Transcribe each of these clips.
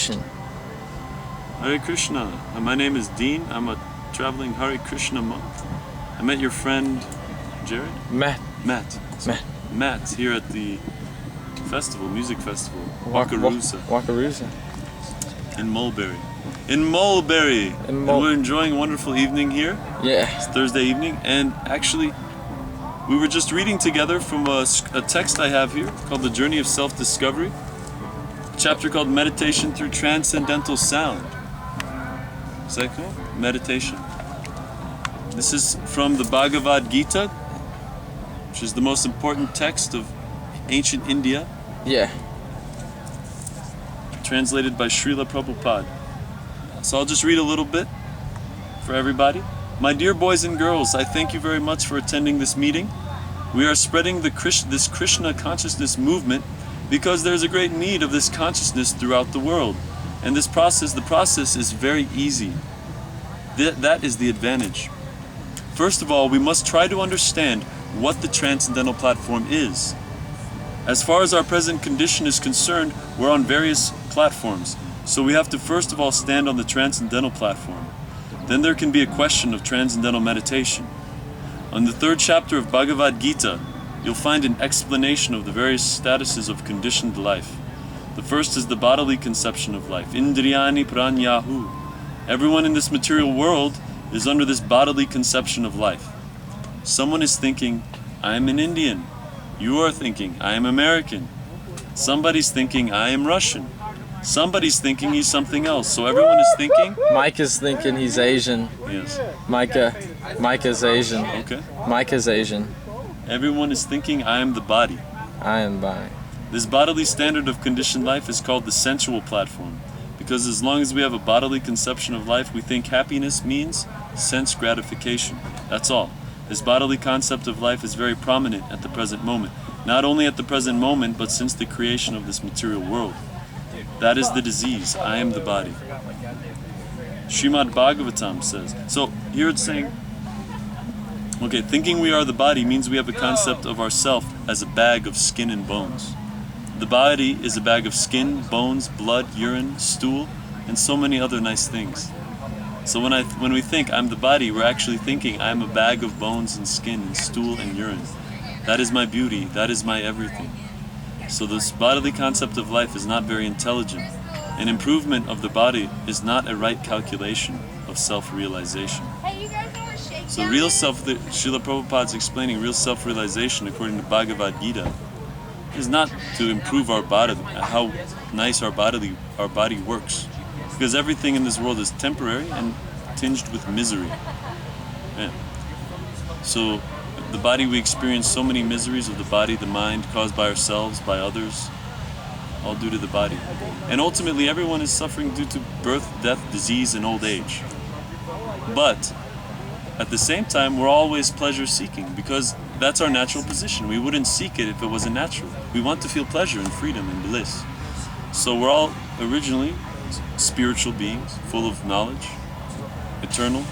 meditation. Hare Krishna. My name is Dean. I'm a traveling Hare Krishna monk. I met your friend Jared? Matt. Matt here at the festival, music festival, Wakarusa. Wakarusa. In Mulberry. And we're enjoying a wonderful evening here. Yeah. It's Thursday evening, and actually we were just reading together from a text I have here called The Journey of Self-Discovery, a chapter called Meditation Through Transcendental Sound. Is that cool? Meditation. This is from the Bhagavad Gita, which is the most important text of ancient India. Yeah. Translated by Srila Prabhupada. So I'll just read a little bit for everybody. My dear boys and girls, I thank you very much for attending this meeting. We are spreading this Krishna consciousness movement because there's a great need of this consciousness throughout the world. And the process is very easy. That is the advantage. First of all, we must try to understand what the Transcendental Platform is. As far as our present condition is concerned, we're on various platforms. So we have to first of all stand on the Transcendental Platform. Then there can be a question of Transcendental Meditation. On the 3rd chapter of Bhagavad Gita, you'll find an explanation of the various statuses of conditioned life. The first is the bodily conception of life, Indriyani Pranyahu. Everyone in this material world is under this bodily conception of life. Someone is thinking, I'm an Indian. You are thinking, I am American. Somebody's thinking, I am Russian. Somebody's thinking he's something else. So everyone is thinking? Mike is thinking he's Asian. Yes. Micah's Asian. Okay. Micah's Asian. Everyone is thinking, I am the body. I am body. This bodily standard of conditioned life is called the sensual platform. Because as long as we have a bodily conception of life, we think happiness means sense gratification. That's all. This bodily concept of life is very prominent at the present moment. Not only at the present moment, but since the creation of this material world. That is the disease. I am the body. Srimad Bhagavatam says. So here it's saying, okay, thinking we are the body means we have a concept of ourself as a bag of skin and bones. The body is a bag of skin, bones, blood, urine, stool, and so many other nice things. So when we think I'm the body, we're actually thinking I'm a bag of bones and skin and stool and urine. That is my beauty. That is my everything. So this bodily concept of life is not very intelligent. An improvement of the body is not a right calculation of self-realization. So real Srila Prabhupada's explaining real self-realization according to Bhagavad Gita is not to improve our body, how nice our body works. Because everything in this world is temporary and tinged with misery. Yeah. So the body, we experience so many miseries of the body, the mind, caused by ourselves, by others, all due to the body. And ultimately everyone is suffering due to birth, death, disease, and old age. But at the same time, we're always pleasure seeking because that's our natural position. We wouldn't seek it if it wasn't natural. We want to feel pleasure and freedom and bliss. So we're all originally spiritual beings, full of knowledge, eternal,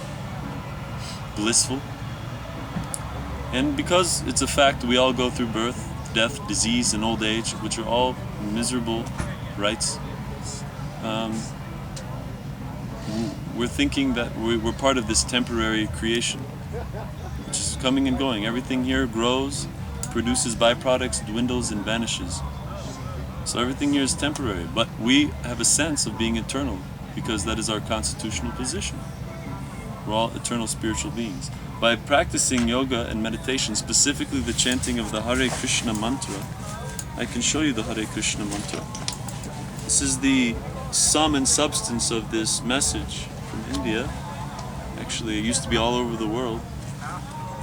blissful. And because it's a fact we all go through birth, death, disease, and old age, which are all miserable rights, we're thinking that we're part of this temporary creation, which is coming and going. Everything here grows, produces byproducts, dwindles, and vanishes. So everything here is temporary, but we have a sense of being eternal because that is our constitutional position. We're all eternal spiritual beings. By practicing yoga and meditation, specifically the chanting of the Hare Krishna mantra, I can show you the Hare Krishna mantra. This is the sum and substance of this message from India. Actually, it used to be all over the world.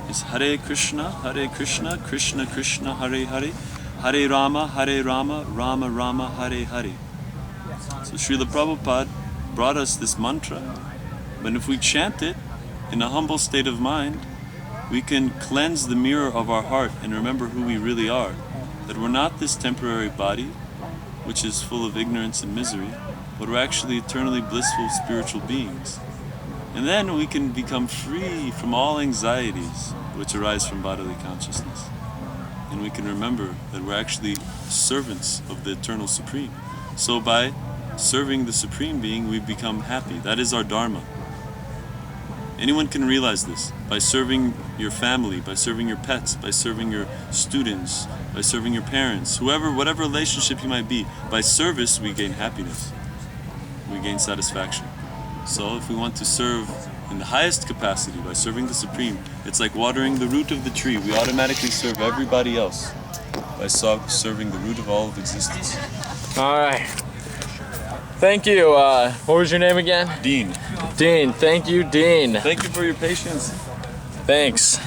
It's Hare Krishna, Krishna Krishna, Hare Hare, Hare Rama, Rama Rama, Hare Hare. So Srila Prabhupada brought us this mantra, but if we chant it in a humble state of mind, we can cleanse the mirror of our heart and remember who we really are. That we're not this temporary body, which is full of ignorance and misery, but we're actually eternally blissful spiritual beings. And then we can become free from all anxieties which arise from bodily consciousness. And we can remember that we're actually servants of the Eternal Supreme. So by serving the Supreme Being, we become happy. That is our Dharma. Anyone can realize this by serving your family, by serving your pets, by serving your students, by serving your parents, whoever, whatever relationship you might be. By service, we gain happiness. We gain satisfaction. So if we want to serve in the highest capacity by serving the Supreme, it's like watering the root of the tree. We automatically serve everybody else by serving the root of all of existence. All right. Thank you. What was your name again? Dean, Dean. Thank you, Dean. thank you for your patience. Thanks.